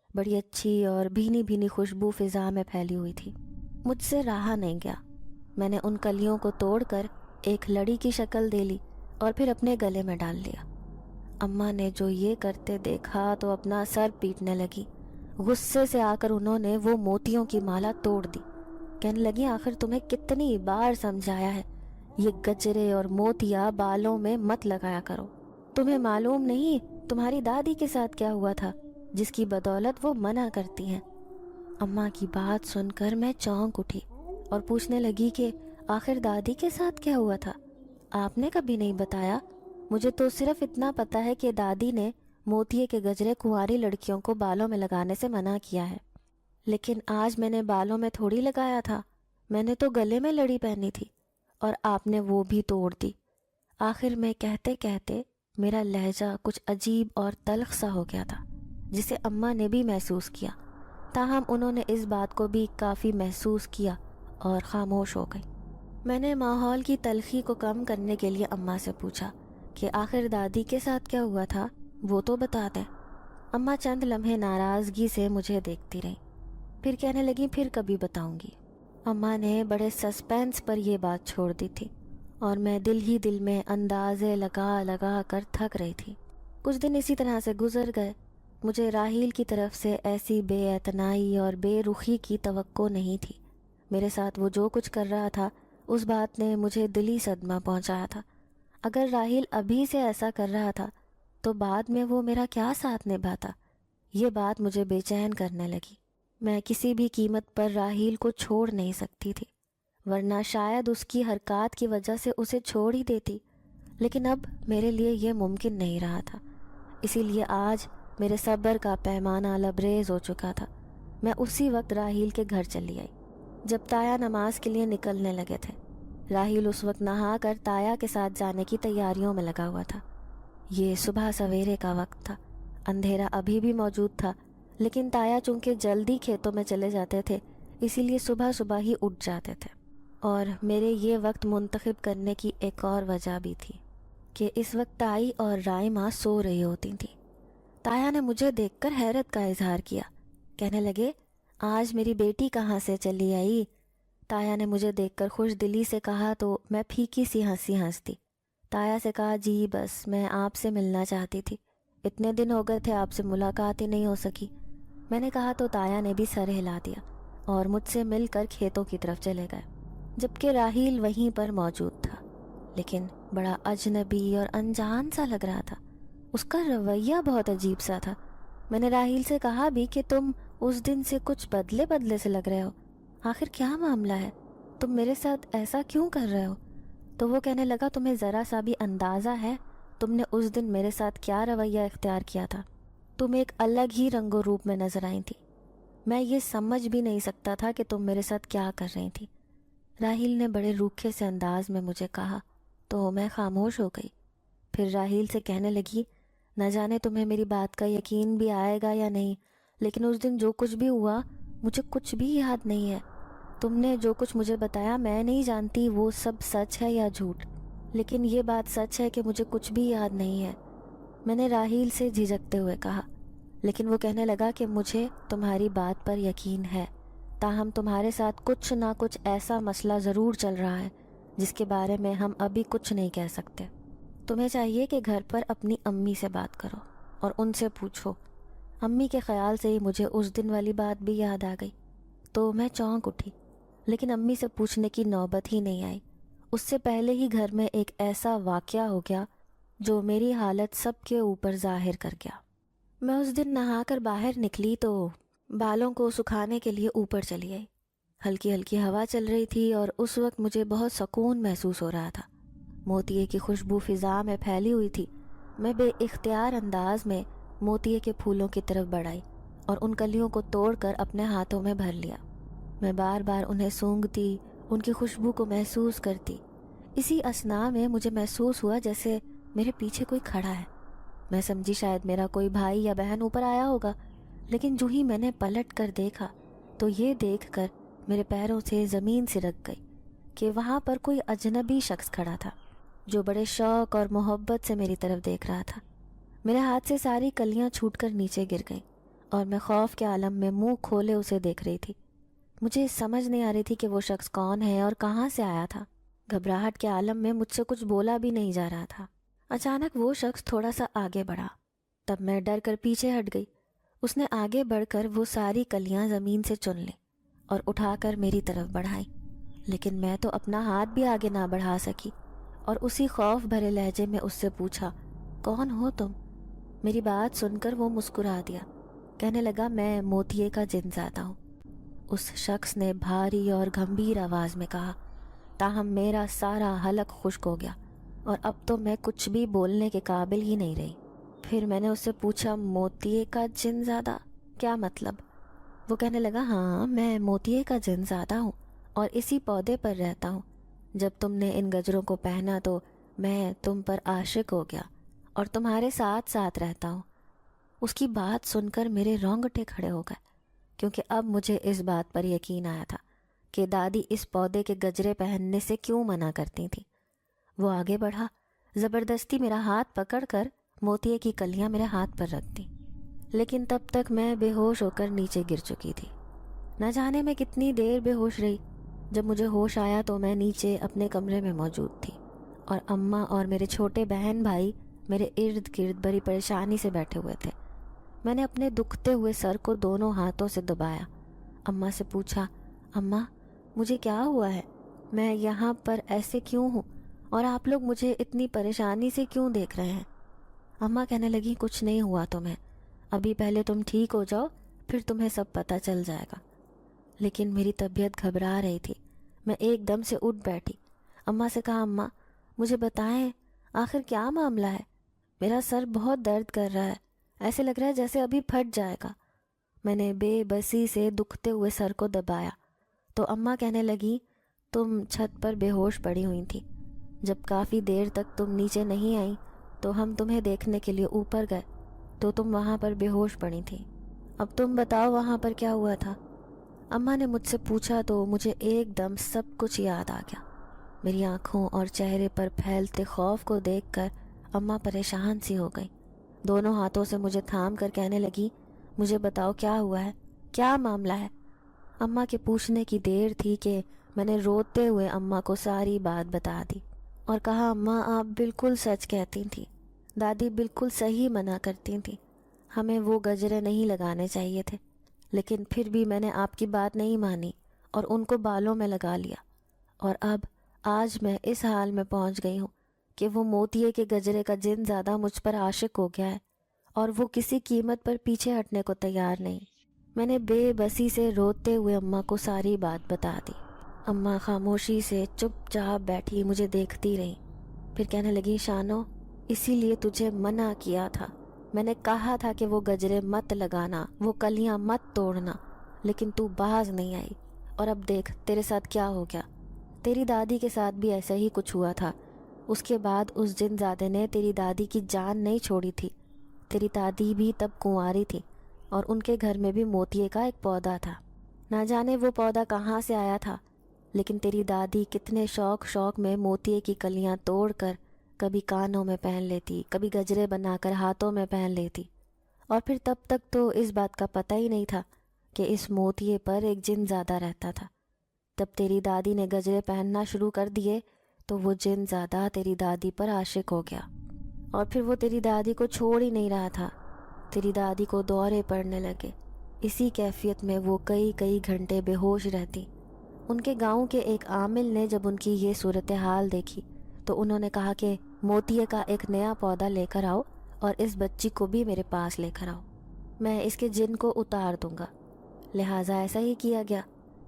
[SPEAKER 2] بڑی اچھی اور بھینی بھینی خوشبو فضا میں پھیلی ہوئی تھی. مجھ سے رہا نہیں گیا. میں نے ان کلیوں کو توڑ کر ایک لڑی کی شکل دے لی اور پھر اپنے گلے میں ڈال لیا. اماں نے جو یہ کرتے دیکھا تو اپنا سر پیٹنے لگی. غصے سے آ کر انہوں نے وہ موتیوں کی مالا توڑ دی. کہنے لگی آخر تمہیں کتنی بار سمجھایا ہے، یہ گجرے اور موتیاں بالوں میں مت لگایا کرو. تمہیں معلوم نہیں تمہاری دادی کے ساتھ کیا ہوا تھا جس کی بدولت وہ منع کرتی ہیں. اماں کی بات سن کر میں چونک اٹھی اور پوچھنے لگی کہ آخر دادی کے ساتھ کیا ہوا تھا؟ آپ نے کبھی نہیں بتایا. مجھے تو صرف اتنا پتا ہے کہ دادی نے موتیے کے گجرے کنواری لڑکیوں کو بالوں میں لگانے سے منع کیا ہے. لیکن آج میں نے بالوں میں تھوڑی لگایا تھا، میں نے تو گلے میں لڑی پہنی تھی، اور آپ نے وہ بھی توڑ دی. آخر میں کہتے کہتے میرا لہجہ کچھ عجیب اور تلخ سا ہو گیا تھا، جسے اماں نے بھی محسوس کیا. تاہم انہوں نے اس بات کو بھی کافی محسوس کیا اور خاموش ہو گئی. میں نے ماحول کی تلخی کو کم کرنے کے لیے اماں سے پوچھا کہ آخر دادی کے ساتھ کیا ہوا تھا، وہ تو بتا دیں. اماں چند لمحے ناراضگی سے مجھے دیکھتی رہیں، پھر کہنے لگی پھر کبھی بتاؤں گی. اماں نے بڑے سسپینس پر یہ بات چھوڑ دی تھی اور میں دل ہی دل میں اندازے لگا لگا کر تھک رہی تھی. کچھ دن اسی طرح سے گزر گئے. مجھے راحیل کی طرف سے ایسی بے اعتنائی اور بے رخی کی توقع نہیں تھی. میرے ساتھ وہ جو کچھ کر رہا تھا اس بات نے مجھے دلی صدمہ پہنچایا تھا. اگر راحیل ابھی سے ایسا کر رہا تھا تو بعد میں وہ میرا کیا ساتھ نبھاتا؟ یہ بات مجھے بے چین کرنے لگی. میں کسی بھی قیمت پر راحیل کو چھوڑ نہیں سکتی تھی، ورنہ شاید اس کی حرکات کی وجہ سے اسے چھوڑ ہی دیتی. لیکن اب میرے لیے یہ ممکن نہیں رہا تھا. اسی لیے آج میرے صبر کا پیمانہ لبریز ہو چکا تھا. میں اسی وقت راحیل کے گھر چلی آئی جب تایا نماز کے لیے نکلنے لگے تھے. راحیل اس وقت نہا کر تایا کے ساتھ جانے کی تیاریوں میں لگا ہوا تھا. یہ صبح سویرے کا وقت تھا، اندھیرا ابھی بھی موجود تھا، لیکن تایا چونکہ جلدی کھیتوں میں چلے جاتے تھے اسی لیے صبح صبح ہی اٹھ جاتے تھے. اور میرے یہ وقت منتخب کرنے کی ایک اور وجہ بھی تھی کہ اس وقت تائی اور رائمہ سو رہی ہوتی تھیں. تایا نے مجھے دیکھ کر حیرت کا اظہار کیا. کہنے لگے آج میری بیٹی کہاں سے چلی آئی؟ تایا نے مجھے دیکھ کر خوش دلی سے کہا تو میں پھیکی سی ہنسی ہنس دی. تایا سے کہا جی بس میں آپ سے ملنا چاہتی تھی، اتنے دن ہو گئے تھے آپ سے ملاقات ہی نہیں ہو سکی. میں نے کہا تو تایا نے بھی سر ہلا دیا اور مجھ سے مل کر کھیتوں کی طرف چلے گئے، جبکہ راحیل وہیں پر موجود تھا، لیکن بڑا اجنبی اور انجان سا لگ رہا تھا. اس کا رویہ بہت عجیب سا تھا. میں نے راحیل سے کہا بھی کہ تم اس دن سے کچھ بدلے بدلے سے لگ رہے ہو، آخر کیا معاملہ ہے، تم میرے ساتھ ایسا کیوں کر رہے ہو؟ تو وہ کہنے لگا تمہیں ذرا سا بھی اندازہ ہے تم نے اس دن میرے ساتھ کیا رویہ اختیار کیا تھا؟ تم ایک الگ ہی رنگ و روپ میں نظر آئی تھی. میں یہ سمجھ بھی نہیں سکتا تھا کہ تم میرے ساتھ کیا کر رہی تھی. راہیل نے بڑے روکھے سے انداز میں مجھے کہا تو میں خاموش ہو گئی۔ پھر راہیل سے کہنے لگی، نہ جانے تمہیں میری بات کا یقین بھی آئے گا یا نہیں، لیکن اس دن جو کچھ بھی ہوا مجھے کچھ بھی یاد نہیں ہے۔ تم نے جو کچھ مجھے بتایا میں نہیں جانتی وہ سب سچ ہے یا جھوٹ، لیکن یہ بات سچ ہے کہ مجھے کچھ بھی یاد نہیں ہے، میں نے راہیل سے جھجکتے ہوئے کہا۔ لیکن وہ کہنے لگا کہ مجھے تمہاری بات پر یقین ہے، تاہم تمہارے ساتھ کچھ نہ کچھ ایسا مسئلہ ضرور چل رہا ہے جس کے بارے میں ہم ابھی کچھ نہیں کہہ سکتے۔ تمہیں چاہیے کہ گھر پر اپنی امی سے بات کرو اور ان سے پوچھو۔ امی کے خیال سے ہی مجھے اس دن والی بات بھی یاد آ گئی تو میں چونک اٹھی، لیکن امی سے پوچھنے کی نوبت ہی نہیں آئی۔ اس سے پہلے ہی گھر میں ایک ایسا واقعہ ہو گیا جو میری حالت سب کے اوپر ظاہر کر گیا۔ میں اس دن نہا کر باہر نکلی تو بالوں کو سکھانے کے لیے اوپر چلی آئی۔ ہلکی ہلکی ہوا چل رہی تھی اور اس وقت مجھے بہت سکون محسوس ہو رہا تھا۔ موتیے کی خوشبو فضا میں پھیلی ہوئی تھی۔ میں بے اختیار انداز میں موتیے کے پھولوں کی طرف بڑھائی اور ان کلیوں کو توڑ کر اپنے ہاتھوں میں بھر لیا۔ میں بار بار انہیں سونگھتی، ان کی خوشبو کو محسوس کرتی۔ اسی اثناء میں مجھے محسوس ہوا جیسے میرے پیچھے کوئی کھڑا ہے۔ میں سمجھی شاید میرا کوئی بھائی یا بہن اوپر آیا ہوگا، لیکن جو ہی میں نے پلٹ کر دیکھا تو یہ دیکھ کر میرے پیروں سے زمین سرک گئی کہ وہاں پر کوئی اجنبی شخص کھڑا تھا جو بڑے شوق اور محبت سے میری طرف دیکھ رہا تھا۔ میرے ہاتھ سے ساری کلیاں چھوٹ کر نیچے گر گئیں اور میں خوف کے عالم میں منہ کھولے اسے دیکھ رہی تھی۔ مجھے سمجھ نہیں آ رہی تھی کہ وہ شخص کون ہے اور کہاں سے آیا تھا۔ گھبراہٹ کے عالم میں مجھ سے کچھ بولا بھی نہیں جا رہا تھا۔ اچانک وہ شخص تھوڑا سا آگے بڑھا، تب میں ڈر کر پیچھے ہٹ گئی۔ اس نے آگے بڑھ کر وہ ساری کلیاں زمین سے چن لیں اور اٹھا کر میری طرف بڑھائیں، لیکن میں تو اپنا ہاتھ بھی آگے نہ بڑھا سکی اور اسی خوف بھرے لہجے میں اس سے پوچھا، کون ہو تم؟ میری بات سن کر وہ مسکرا دیا، کہنے لگا، میں موتیے کا جن زادہ ہوں۔ اس شخص نے بھاری اور گھمبیر آواز میں کہا، تاہم میرا سارا حلق خشک ہو گیا اور اب تو میں کچھ بھی بولنے کے قابل ہی نہیں رہی۔ پھر میں نے اس سے پوچھا، موتیے کا جن زادہ کیا مطلب؟ وہ کہنے لگا، ہاں میں موتیے کا جن زادہ ہوں اور اسی پودے پر رہتا ہوں۔ جب تم نے ان گجروں کو پہنا تو میں تم پر عاشق ہو گیا اور تمہارے ساتھ ساتھ رہتا ہوں۔ اس کی بات سن کر میرے رونگٹے کھڑے ہو گئے، کیونکہ اب مجھے اس بات پر یقین آیا تھا کہ دادی اس پودے کے گجرے پہننے سے کیوں منع کرتی تھی۔ وہ آگے بڑھا، زبردستی میرا ہاتھ پکڑ کر موتیے کی کلیاں میرے ہاتھ پر رکھ دیں، لیکن تب تک میں بے ہوش ہو کر نیچے گر چکی تھی۔ نہ جانے میں کتنی دیر بے ہوش رہی۔ جب مجھے ہوش آیا تو میں نیچے اپنے کمرے میں موجود تھی اور اماں اور میرے چھوٹے بہن بھائی میرے ارد گرد بڑی پریشانی سے بیٹھے ہوئے تھے۔ میں نے اپنے دکھتے ہوئے سر کو دونوں ہاتھوں سے دبایا۔ اماں سے پوچھا، اماں مجھے کیا ہوا ہے؟ میں یہاں پر ایسے کیوں ہوں اور آپ لوگ مجھے اتنی پریشانی سے کیوں دیکھ رہے ہیں؟ اماں کہنے لگی، کچھ نہیں ہوا تمہیں، ابھی پہلے تم ٹھیک ہو جاؤ پھر تمہیں سب پتہ چل جائے گا۔ لیکن میری طبیعت گھبرا رہی تھی۔ میں ایک دم سے اٹھ بیٹھی۔ اماں سے کہا، اماں مجھے بتائیں آخر کیا معاملہ ہے؟ میرا سر بہت درد کر رہا ہے، ایسے لگ رہا ہے جیسے ابھی پھٹ جائے گا۔ میں نے بے بسی سے دکھتے ہوئے سر کو دبایا تو اماں کہنے لگی، تم چھت پر بے ہوش پڑی ہوئی تھی، جب کافی دیر تک تم نیچے نہیں آئیں تو ہم تمہیں دیکھنے کے لیے اوپر گئے تو تم وہاں پر بے ہوش پڑی تھی۔ اب تم بتاؤ وہاں پر کیا ہوا تھا؟ اماں نے مجھ سے پوچھا تو مجھے ایک دم سب کچھ یاد آ گیا۔ میری آنکھوں اور چہرے پر پھیلتے خوف کو دیکھ کر اماں پریشان سی ہو گئی۔ دونوں ہاتھوں سے مجھے تھام کر کہنے لگی، مجھے بتاؤ کیا ہوا ہے، کیا معاملہ ہے؟ اماں کے پوچھنے کی دیر تھی کہ میں نے روتے ہوئے اماں کو ساری بات بتا دی اور کہا، اماں آپ بالکل سچ کہتی تھیں، دادی بالکل صحیح منع کرتی تھیں، ہمیں وہ گجرے نہیں لگانے چاہیے تھے، لیکن پھر بھی میں نے آپ کی بات نہیں مانی اور ان کو بالوں میں لگا لیا، اور اب آج میں اس حال میں پہنچ گئی ہوں کہ وہ موتیے کے گجرے کا جن زیادہ مجھ پر عاشق ہو گیا ہے اور وہ کسی قیمت پر پیچھے ہٹنے کو تیار نہیں۔ میں نے بے بسی سے روتے ہوئے اماں کو ساری بات بتا دی۔ اماں خاموشی سے چپ چاپ بیٹھی مجھے دیکھتی رہی، پھر کہنے لگی، شانو اسی لیے تجھے منع کیا تھا، میں نے کہا تھا کہ وہ گجرے مت لگانا، وہ کلیاں مت توڑنا، لیکن تو باز نہیں آئی، اور اب دیکھ تیرے ساتھ کیا ہو گیا۔ تیری دادی کے ساتھ بھی ایسا ہی کچھ ہوا تھا۔ اس کے بعد اس جن زادے نے تیری دادی کی جان نہیں چھوڑی تھی۔ تیری دادی بھی تب کنواری تھی اور ان کے گھر میں بھی موتیے کا ایک پودا تھا۔ نہ جانے وہ پودا کہاں سے آیا تھا، لیکن تیری دادی کتنے شوق میں موتیے کی کلیاں توڑ کر کبھی کانوں میں پہن لیتی، کبھی گجرے بنا کر ہاتھوں میں پہن لیتی، اور پھر تب تک تو اس بات کا پتہ ہی نہیں تھا کہ اس موتیے پر ایک جن زادہ رہتا تھا۔ تب تیری دادی نے گجرے پہننا شروع کر دیے تو وہ جن زادہ تیری دادی پر عاشق ہو گیا، اور پھر وہ تیری دادی کو چھوڑ ہی نہیں رہا تھا۔ تیری دادی کو دورے پڑنے لگے۔ اسی کیفیت میں وہ کئی گھنٹے بے ہوش رہتی۔ ان کے گاؤں کے ایک عامل نے جب ان کی یہ صورتحال دیکھی تو انہوں نے کہا کہ موتیے کا ایک نیا پودا لے کر آؤ اور اس بچی کو بھی میرے پاس لے کر آؤ، میں اس کے جن کو اتار دوں گا۔ لہٰذا ایسا ہی کیا گیا۔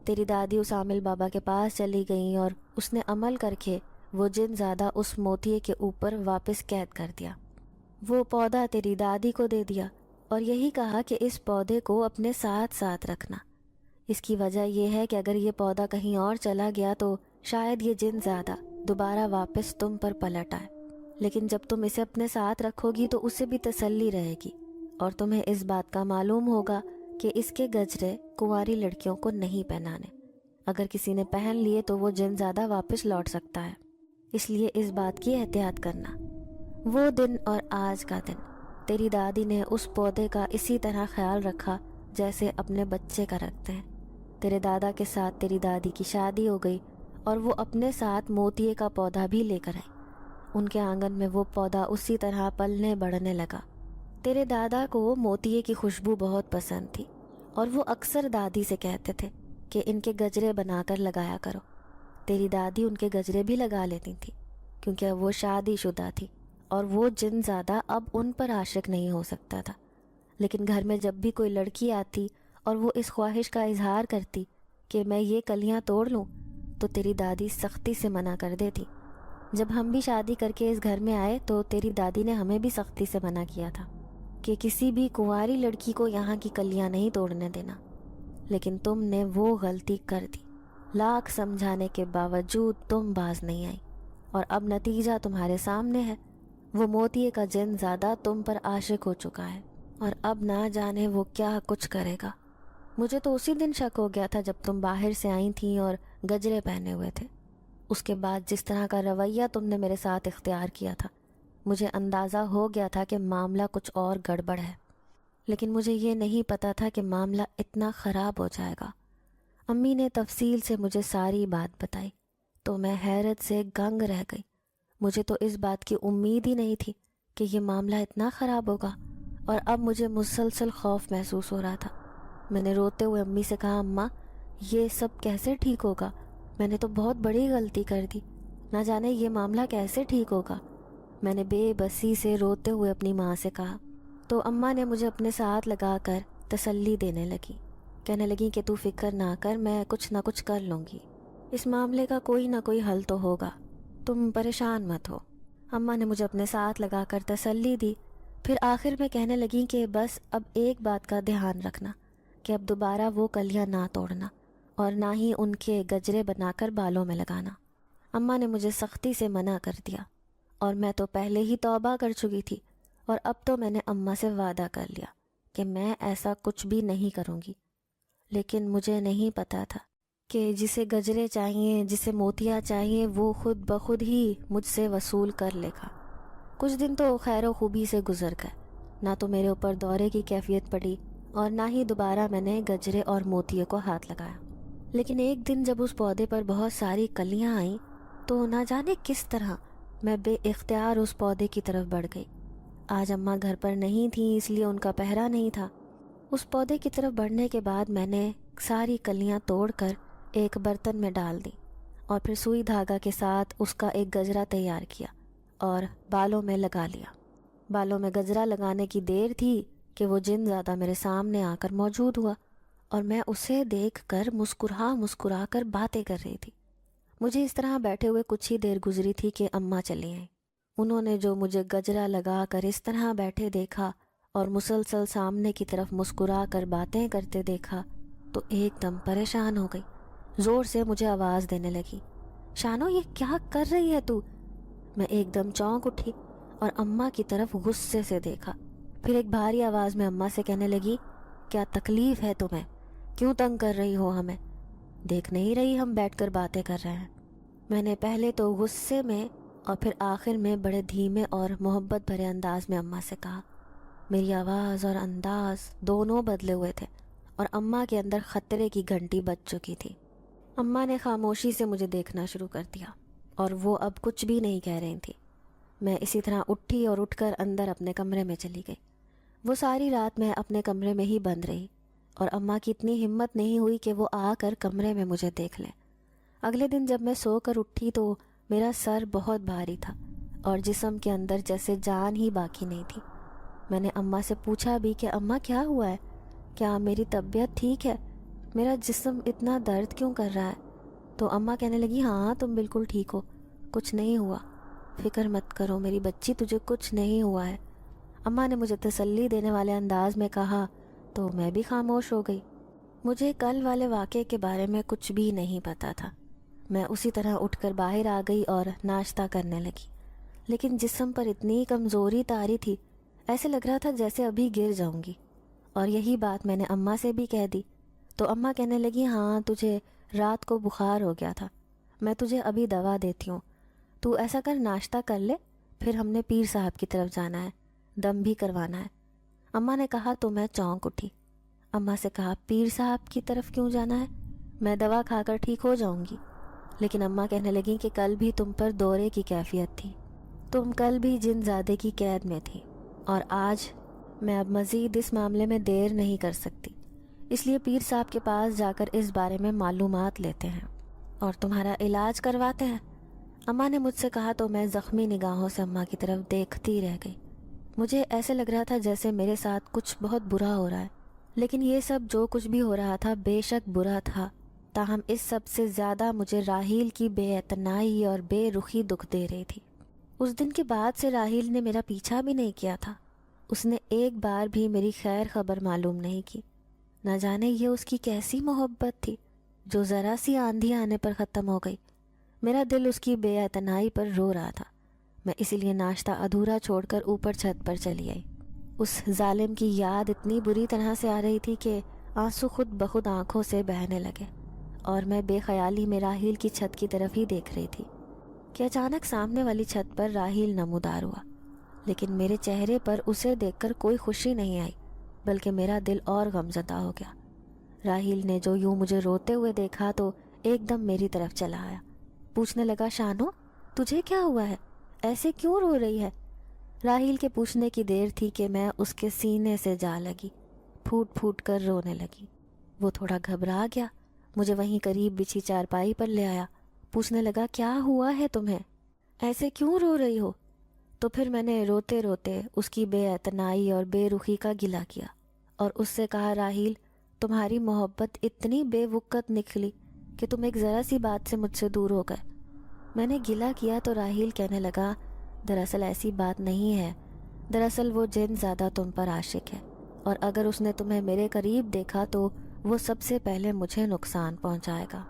[SPEAKER 2] تیری دادی اس عامل بابا کے پاس چلی گئیں اور اس نے عمل کر کے وہ جن زادہ اس موتیے کے اوپر واپس قید کر دیا۔ وہ پودا تیری دادی کو دے دیا اور یہی کہا کہ اس پودے کو اپنے ساتھ رکھنا۔ اس کی وجہ یہ ہے کہ اگر یہ پودا کہیں اور چلا گیا تو شاید یہ جن زادہ دوبارہ واپس تم پر پلٹ آئے، لیکن جب تم اسے اپنے ساتھ رکھو گی تو اسے بھی تسلی رہے گی، اور تمہیں اس بات کا معلوم ہوگا کہ اس کے گجرے کنواری لڑکیوں کو نہیں پہنانے۔ اگر کسی نے پہن لیے تو وہ جن زادہ واپس لوٹ سکتا ہے، اس لیے اس بات کی احتیاط کرنا۔ وہ دن اور آج کا دن تیری دادی نے اس پودے کا اسی طرح خیال رکھا جیسے اپنے بچے کا رکھتے ہیں۔ تیرے دادا کے ساتھ تیری دادی کی شادی ہو گئی اور وہ اپنے ساتھ موتیے کا پودا بھی لے کر آئی۔ ان کے آنگن میں وہ پودا اسی طرح پلنے بڑھنے لگا۔ تیرے دادا کو موتیے کی خوشبو بہت پسند تھی اور وہ اکثر دادی سے کہتے تھے کہ ان کے گجرے بنا کر لگایا کرو۔ تیری دادی ان کے گجرے بھی لگا لیتی تھی کیونکہ وہ شادی شدہ تھی اور وہ جن زادہ اب ان پر عاشق نہیں ہو سکتا تھا۔ لیکن گھر میں جب بھی کوئی لڑکی آتی اور وہ اس خواہش کا اظہار کرتی کہ میں یہ کلیاں توڑ لوں تو تیری دادی سختی سے منع کر دیتی۔ جب ہم بھی شادی کر کے اس گھر میں آئے تو تیری دادی نے ہمیں بھی سختی سے منع کیا تھا کہ کسی بھی کنواری لڑکی کو یہاں کی کلیاں نہیں توڑنے دینا، لیکن تم نے وہ غلطی کر دی۔ لاکھ سمجھانے کے باوجود تم باز نہیں آئی، اور اب نتیجہ تمہارے سامنے ہے۔ وہ موتیے کا جن زادہ تم پر عاشق ہو چکا ہے اور اب نہ جانے وہ کیا کچھ کرے گا۔ مجھے تو اسی دن شک ہو گیا تھا جب تم باہر سے آئی تھیں اور گجرے پہنے ہوئے تھے۔ اس کے بعد جس طرح کا رویہ تم نے میرے ساتھ اختیار کیا تھا، مجھے اندازہ ہو گیا تھا کہ معاملہ کچھ اور گڑبڑ ہے، لیکن مجھے یہ نہیں پتا تھا کہ معاملہ اتنا خراب ہو جائے گا۔ امی نے تفصیل سے مجھے ساری بات بتائی تو میں حیرت سے گنگ رہ گئی۔ مجھے تو اس بات کی امید ہی نہیں تھی کہ یہ معاملہ اتنا خراب ہوگا، اور اب مجھے مسلسل خوف محسوس ہو رہا تھا۔ میں نے روتے ہوئے امی سے کہا، اماں یہ سب کیسے ٹھیک ہوگا؟ میں نے تو بہت بڑی غلطی کر دی، نہ جانے یہ معاملہ کیسے ٹھیک ہوگا۔ میں نے بے بسی سے روتے ہوئے اپنی ماں سے کہا تو اماں نے مجھے اپنے ساتھ لگا کر تسلی دینے لگی، کہنے لگی کہ تو فکر نہ کر، میں کچھ نہ کچھ کر لوں گی، اس معاملے کا کوئی نہ کوئی حل تو ہوگا، تم پریشان مت ہو۔ اماں نے مجھے اپنے ساتھ لگا کر تسلی دی، پھر آخر میں کہنے لگیں کہ بس اب ایک بات کا دھیان رکھنا کہ اب دوبارہ وہ کلیاں نہ توڑنا اور نہ ہی ان کے گجرے بنا کر بالوں میں لگانا۔ اماں نے مجھے سختی سے منع کر دیا، اور میں تو پہلے ہی توبہ کر چکی تھی، اور اب تو میں نے اماں سے وعدہ کر لیا کہ میں ایسا کچھ بھی نہیں کروں گی۔ لیکن مجھے نہیں پتا تھا کہ جسے گجرے چاہیے، جسے موتیاں چاہیے، وہ خود بخود ہی مجھ سے وصول کر لے گا۔ کچھ دن تو خیر و خوبی سے گزر گئے، نہ تو میرے اوپر دورے کی کیفیت پڑی اور نہ ہی دوبارہ میں نے گجرے اور موتیے کو ہاتھ لگایا۔ لیکن ایک دن جب اس پودے پر بہت ساری کلیاں آئیں تو نہ جانے کس طرح میں بے اختیار اس پودے کی طرف بڑھ گئی۔ آج اماں گھر پر نہیں تھیں، اس لیے ان کا پہرا نہیں تھا۔ اس پودے کی طرف بڑھنے کے بعد میں نے ساری کلیاں توڑ کر ایک برتن میں ڈال دی، اور پھر سوئی دھاگا کے ساتھ اس کا ایک گجرا تیار کیا اور بالوں میں لگا لیا۔ بالوں میں گجرا لگانے کی دیر تھی کہ وہ جن زادہ میرے سامنے آ کر موجود ہوا، اور میں اسے دیکھ کر مسکرا کر باتیں کر رہی تھی۔ مجھے اس طرح بیٹھے ہوئے کچھ ہی دیر گزری تھی کہ اماں چلی آئیں۔ انہوں نے جو مجھے گجرا لگا کر اس طرح بیٹھے دیکھا اور مسلسل سامنے کی طرف مسکرا کر باتیں کرتے دیکھا تو ایک دم پریشان ہو گئی، زور سے مجھے آواز دینے لگی، شانو یہ کیا کر رہی ہے تو؟ میں ایک دم چونک اٹھی اور اماں کی طرف غصے سے دیکھا. پھر ایک بھاری آواز میں اماں سے کہنے لگی, کیا تکلیف ہے تمہیں؟ کیوں تنگ کر رہی ہو ہمیں؟ دیکھ نہیں رہی ہم بیٹھ کر باتیں کر رہے ہیں؟ میں نے پہلے تو غصے میں اور پھر آخر میں بڑے دھیمے اور محبت بھرے انداز میں اماں سے کہا. میری آواز اور انداز دونوں بدلے ہوئے تھے اور اماں کے اندر خطرے کی گھنٹی بج چکی تھی. اماں نے خاموشی سے مجھے دیکھنا شروع کر دیا اور وہ اب کچھ بھی نہیں کہہ رہی تھی. میں اسی طرح اٹھی اور اٹھ کر اندر اپنے کمرے میں چلی گئی. وہ ساری رات میں اپنے کمرے میں ہی بند رہی اور اماں کی اتنی ہمت نہیں ہوئی کہ وہ آ کر کمرے میں مجھے دیکھ لیں. اگلے دن جب میں سو کر اٹھی تو میرا سر بہت بھاری تھا اور جسم کے اندر جیسے جان ہی باقی نہیں تھی. میں نے اماں سے پوچھا بھی کہ اماں کیا ہوا ہے؟ کیا میری طبیعت ٹھیک ہے؟ میرا جسم اتنا درد کیوں کر رہا ہے؟ تو اماں کہنے لگی, ہاں تم بالکل ٹھیک ہو, کچھ نہیں ہوا, فکر مت کرو میری بچی, تجھے کچھ نہیں ہوا ہے. اماں نے مجھے تسلی دینے والے انداز میں کہا تو میں بھی خاموش ہو گئی. مجھے کل والے واقعے کے بارے میں کچھ بھی نہیں پتا تھا. میں اسی طرح اٹھ کر باہر آ گئی اور ناشتہ کرنے لگی, لیکن جسم پر اتنی کمزوری طاری تھی, ایسے لگ رہا تھا جیسے ابھی گر جاؤں گی. اور یہی بات میں نے اماں سے بھی کہہ دی تو اماں کہنے لگی, ہاں تجھے رات کو بخار ہو گیا تھا, میں تجھے ابھی دوا دیتی ہوں, تو ایسا کر ناشتہ کر لے, پھر ہم نے پیر صاحب کی طرف جانا ہے, دم بھی کروانا ہے. اماں نے کہا تو میں چونک اٹھی. اماں سے کہا, پیر صاحب کی طرف کیوں جانا ہے؟ میں دوا کھا کر ٹھیک ہو جاؤں گی. لیکن اماں کہنے لگیں کہ کل بھی تم پر دورے کی کیفیت تھی, تم کل بھی جن زادے کی قید میں تھی, اور آج میں اب مزید اس معاملے میں دیر نہیں کر سکتی, اس لیے پیر صاحب کے پاس جا کر اس بارے میں معلومات لیتے ہیں اور تمہارا علاج کرواتے ہیں. اماں نے مجھ سے کہا تو میں زخمی نگاہوں سے اماں کی طرف دیکھتی رہ گئی. مجھے ایسے لگ رہا تھا جیسے میرے ساتھ کچھ بہت برا ہو رہا ہے, لیکن یہ سب جو کچھ بھی ہو رہا تھا بے شک برا تھا, تاہم اس سب سے زیادہ مجھے راحیل کی بے اعتنائی اور بے رخی دکھ دے رہی تھی. اس دن کے بعد سے راحیل نے میرا پیچھا بھی نہیں کیا تھا, اس نے ایک بار بھی میری خیر خبر معلوم نہیں کی. نہ جانے یہ اس کی کیسی محبت تھی جو ذرا سی آندھی آنے پر ختم ہو گئی. میرا دل اس کی بے اعتنائی پر رو رہا تھا. میں اسی لیے ناشتہ ادھورا چھوڑ کر اوپر چھت پر چلی آئی. اس ظالم کی یاد اتنی بری طرح سے آ رہی تھی کہ آنسو خود بخود آنکھوں سے بہنے لگے, اور میں بے خیالی میں راحیل کی چھت کی طرف ہی دیکھ رہی تھی کہ اچانک سامنے والی چھت پر راحیل نمودار ہوا. لیکن میرے چہرے پر اسے دیکھ کر کوئی خوشی نہیں آئی, بلکہ میرا دل اور غمزدہ ہو گیا. راحیل نے جو یوں مجھے روتے ہوئے دیکھا تو ایک دم میری طرف چلا آیا. پوچھنے لگا, شانو تجھے کیا ہوا ہے, ایسے کیوں رو رہی ہے؟ راحیل کے پوچھنے کی دیر تھی کہ میں اس کے سینے سے جا لگی, پھوٹ پھوٹ کر رونے لگی. وہ تھوڑا گھبرا گیا, مجھے وہیں قریب بچھی چارپائی پر لے آیا. پوچھنے لگا, کیا ہوا ہے تمہیں, ایسے کیوں رو رہی ہو؟ تو پھر میں نے روتے روتے اس کی بے اعتنائی اور بے رخی کا گلہ کیا اور اس سے کہا, راحیل تمہاری محبت اتنی بے وقت نکلی کہ تم ایک ذرا سی بات سے مجھ سے دور ہو گئے. میں نے گلہ کیا تو راحیل کہنے لگا, دراصل ایسی بات نہیں ہے, دراصل وہ جن زیادہ تم پر عاشق ہے, اور اگر اس نے تمہیں میرے قریب دیکھا تو وہ سب سے پہلے مجھے نقصان پہنچائے گا.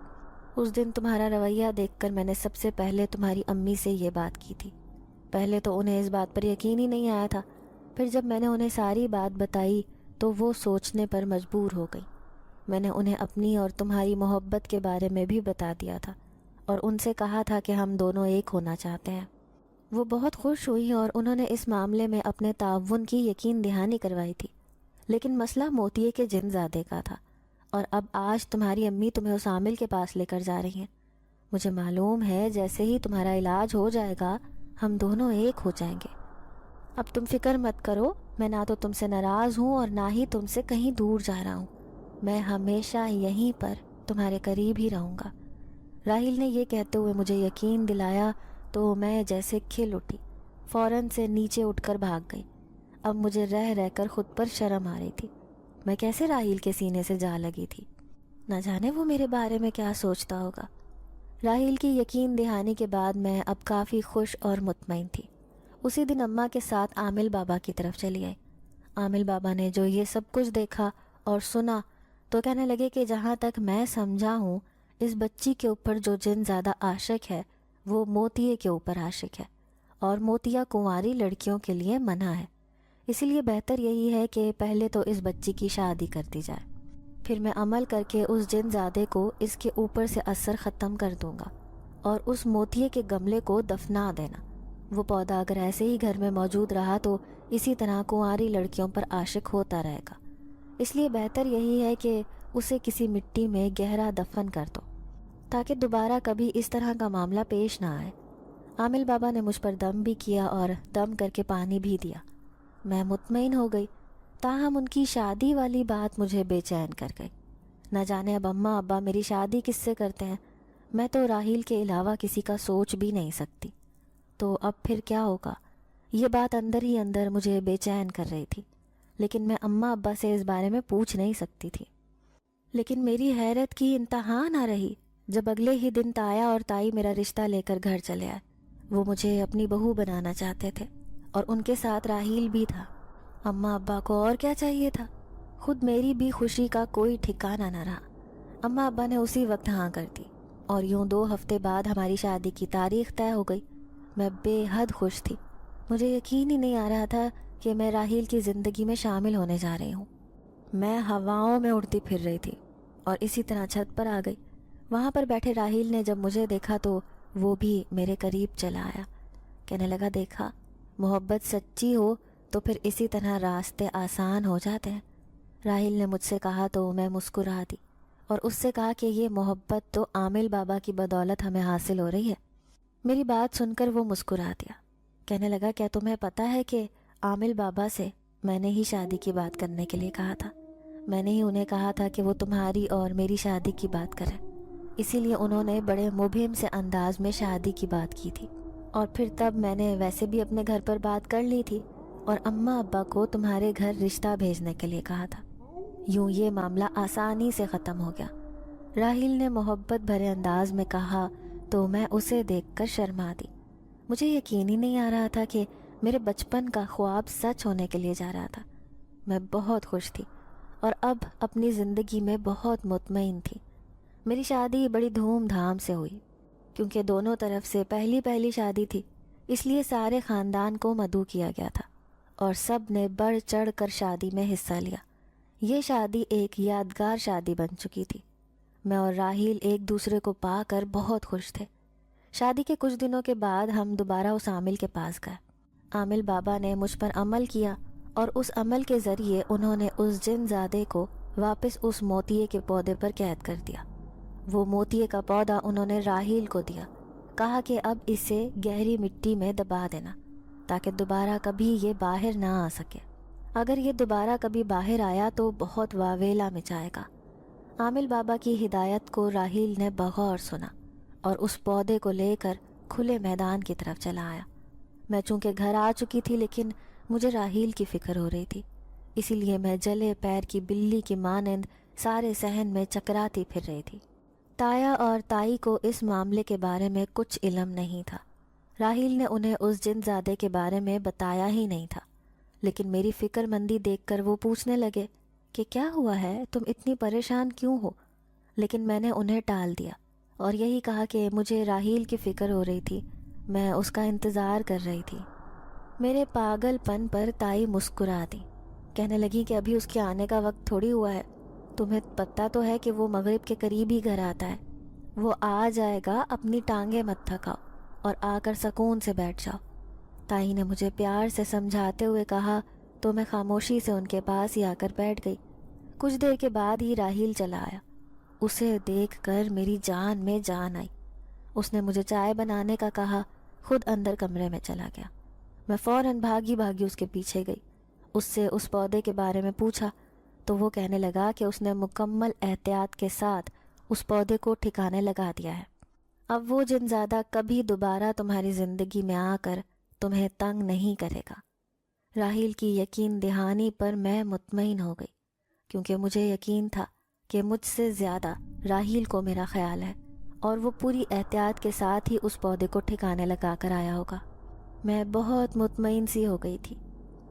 [SPEAKER 2] اس دن تمہارا رویہ دیکھ کر میں نے سب سے پہلے تمہاری امی سے یہ بات کی تھی. پہلے تو انہیں اس بات پر یقین ہی نہیں آیا تھا, پھر جب میں نے انہیں ساری بات بتائی تو وہ سوچنے پر مجبور ہو گئی. میں نے انہیں اپنی اور تمہاری محبت کے بارے میں بھی بتا دیا تھا اور ان سے کہا تھا کہ ہم دونوں ایک ہونا چاہتے ہیں. وہ بہت خوش ہوئی اور انہوں نے اس معاملے میں اپنے تعاون کی یقین دہانی کروائی تھی. لیکن مسئلہ موتیے کے جن زادے کا تھا, اور اب آج تمہاری امی تمہیں اس عامل کے پاس لے کر جا رہی ہیں. مجھے معلوم ہے جیسے ہی تمہارا علاج ہو جائے گا ہم دونوں ایک ہو جائیں گے. اب تم فکر مت کرو, میں نہ تو تم سے ناراض ہوں اور نہ ہی تم سے کہیں دور جا رہا ہوں, میں ہمیشہ یہیں پر تمہارے قریب ہی رہوں گا. راحیل نے یہ کہتے ہوئے مجھے یقین دلایا تو میں جیسے کھل اٹھی, فوراً سے نیچے اٹھ کر بھاگ گئی. اب مجھے رہ رہ کر خود پر شرم آ رہی تھی. میں کیسے راحیل کے سینے سے جا لگی تھی, نہ جانے وہ میرے بارے میں کیا سوچتا ہوگا. راحیل کی یقین دہانی کے بعد میں اب کافی خوش اور مطمئن تھی. اسی دن اماں کے ساتھ عامل بابا کی طرف چلی آئی. عامل بابا نے جو یہ سب کچھ دیکھا اور سنا تو کہنے لگے کہ جہاں تک میں سمجھا ہوں اس بچی کے اوپر جو جن زیادہ عاشق ہے وہ موتیے کے اوپر عاشق ہے، اور موتیا کنواری لڑکیوں کے لیے منع ہے، اسی لیے بہتر یہی ہے کہ پہلے تو اس بچی کی شادی کر دی جائے، پھر میں عمل کر کے اس جن زادے کو اس کے اوپر سے اثر ختم کر دوں گا، اور اس موتیے کے گملے کو دفنا دینا۔ وہ پودا اگر ایسے ہی گھر میں موجود رہا تو اسی طرح کنواری لڑکیوں پر عاشق ہوتا رہے گا، اس لیے بہتر یہی ہے کہ اسے کسی مٹی میں گہرا دفن کر دو تاکہ دوبارہ کبھی اس طرح کا معاملہ پیش نہ آئے۔ عامل بابا نے مجھ پر دم بھی کیا اور دم کر کے پانی بھی دیا۔ میں مطمئن ہو گئی، تاہم ان کی شادی والی بات مجھے بے چین کر گئی۔ نہ جانے اب اماں ابا میری شادی کس سے کرتے ہیں، میں تو راحیل کے علاوہ کسی کا سوچ بھی نہیں سکتی، تو اب پھر کیا ہوگا؟ یہ بات اندر ہی اندر مجھے بے چین کر رہی تھی، لیکن میں اماں ابا سے اس بارے میں پوچھ نہیں سکتی تھی۔ لیکن میری حیرت کی انتہا نہ رہی جب اگلے ہی دن تایا اور تائی میرا رشتہ لے کر گھر چلے آئے۔ وہ مجھے اپنی بہو بنانا چاہتے تھے، اور ان کے ساتھ راحیل بھی تھا۔ اماں ابا کو اور کیا چاہیے تھا؟ خود میری بھی خوشی کا کوئی ٹھکانہ نہ رہا۔ اماں ابا نے اسی وقت ہاں کر دی، اور یوں 2 ہفتے بعد ہماری شادی کی تاریخ طے ہو گئی۔ میں بے حد خوش تھی، مجھے یقین ہی نہیں آ رہا تھا کہ میں راحیل کی زندگی میں شامل ہونے جا رہی ہوں۔ میں ہواؤں میں اڑتی پھر رہی تھی اور اسی طرح چھت پر آ گئی۔ وہاں پر بیٹھے راحیل نے جب مجھے دیکھا تو وہ بھی میرے قریب چلا آیا، کہنے لگا، دیکھا، محبت سچی ہو تو پھر اسی طرح راستے آسان ہو جاتے ہیں۔ راحیل نے مجھ سے کہا تو میں مسکرا دی اور اس سے کہا کہ یہ محبت تو عامل بابا کی بدولت ہمیں حاصل ہو رہی ہے۔ میری بات سن کر وہ مسکرا دیا، کہنے لگا، کیا تمہیں پتہ ہے کہ عامل بابا سے میں نے ہی شادی کی بات کرنے کے لیے کہا تھا؟ میں نے ہی انہیں کہا تھا کہ وہ تمہاری اور میری شادی کی بات کریں، اسی لیے انہوں نے بڑے مبہم سے انداز میں شادی کی بات کی تھی، اور پھر تب میں نے ویسے بھی اپنے گھر پر بات کر لی تھی اور اماں ابا کو تمہارے گھر رشتہ بھیجنے کے لیے کہا تھا۔ یوں یہ معاملہ آسانی سے ختم ہو گیا۔ راحیل نے محبت بھرے انداز میں کہا تو میں اسے دیکھ کر شرما دی۔ مجھے یقین ہی نہیں آ رہا تھا کہ میرے بچپن کا خواب سچ ہونے کے لیے جا رہا تھا۔ میں بہت خوش تھی اور اب اپنی زندگی میں بہت مطمئن تھی۔ میری شادی بڑی دھوم دھام سے ہوئی، کیونکہ دونوں طرف سے پہلی شادی تھی، اس لیے سارے خاندان کو مدعو کیا گیا تھا اور سب نے بڑھ چڑھ کر شادی میں حصہ لیا۔ یہ شادی ایک یادگار شادی بن چکی تھی۔ میں اور راحیل ایک دوسرے کو پا کر بہت خوش تھے۔ شادی کے کچھ دنوں کے بعد ہم دوبارہ اس عامل کے پاس گئے۔ عامل بابا نے مجھ پر عمل کیا اور اس عمل کے ذریعے انہوں نے اس جن زادے کو واپس اس موتیے کے پودے پر قید کر دیا۔ وہ موتیے کا پودا انہوں نے راحیل کو دیا، کہا کہ اب اسے گہری مٹی میں دبا دینا تاکہ دوبارہ کبھی یہ باہر نہ آ سکے۔ اگر یہ دوبارہ کبھی باہر آیا تو بہت واویلا مچائے گا۔ عامل بابا کی ہدایت کو راحیل نے بغور سنا اور اس پودے کو لے کر کھلے میدان کی طرف چلا آیا۔ میں چونکہ گھر آ چکی تھی لیکن مجھے راحیل کی فکر ہو رہی تھی، اسی لیے میں جلے پیر کی بلی کی مانند سارے صحن میں چکراتی پھر رہی تھی۔ تایا اور تائی کو اس معاملے کے بارے میں کچھ علم نہیں تھا۔ راحیل نے انہیں اس جن زادے کے بارے میں بتایا ہی نہیں تھا، لیکن میری فکر مندی دیکھ کر وہ پوچھنے لگے کہ کیا ہوا ہے، تم اتنی پریشان کیوں ہو؟ لیکن میں نے انہیں ٹال دیا اور یہی کہا کہ مجھے راحیل کی فکر ہو رہی تھی، میں اس کا انتظار کر رہی تھی۔ میرے پاگل پن پر تائی مسکرا دی، کہنے لگی کہ ابھی اس کے آنے کا وقت تھوڑی ہوا ہے، تمہیں پتہ تو ہے کہ وہ مغرب کے قریب ہی گھر آتا ہے، وہ آ جائے گا، اپنی ٹانگیں مت تھکاؤ اور آ کر سکون سے بیٹھ جاؤ۔ تائی نے مجھے پیار سے سمجھاتے ہوئے کہا تو میں خاموشی سے ان کے پاس ہی آ کر بیٹھ گئی۔ کچھ دیر کے بعد ہی راحیل چلا آیا۔ اسے دیکھ کر میری جان میں جان آئی۔ اس نے مجھے چائے بنانے کا کہا، خود اندر کمرے میں چلا گیا۔ میں فوراً بھاگی اس کے پیچھے گئی، اس سے اس پودے کے بارے میں پوچھا تو وہ کہنے لگا کہ اس نے مکمل احتیاط کے ساتھ اس پودے کو ٹھکانے لگا دیا ہے۔ اب وہ جن زادہ کبھی دوبارہ تمہاری زندگی میں آ کر تمہیں تنگ نہیں کرے گا۔ راحیل کی یقین دہانی پر میں مطمئن ہو گئی، کیونکہ مجھے یقین تھا کہ مجھ سے زیادہ راحیل کو میرا خیال ہے اور وہ پوری احتیاط کے ساتھ ہی اس پودے کو ٹھکانے لگا کر آیا ہوگا۔ میں بہت مطمئن سی ہو گئی تھی۔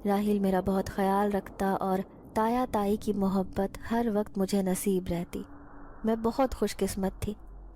[SPEAKER 2] راحیل میرا بہت خیال رکھتا اور تایا تائی کی محبت ہر وقت مجھے نصیب رہتی۔ میں بہت خوش قسمت تھی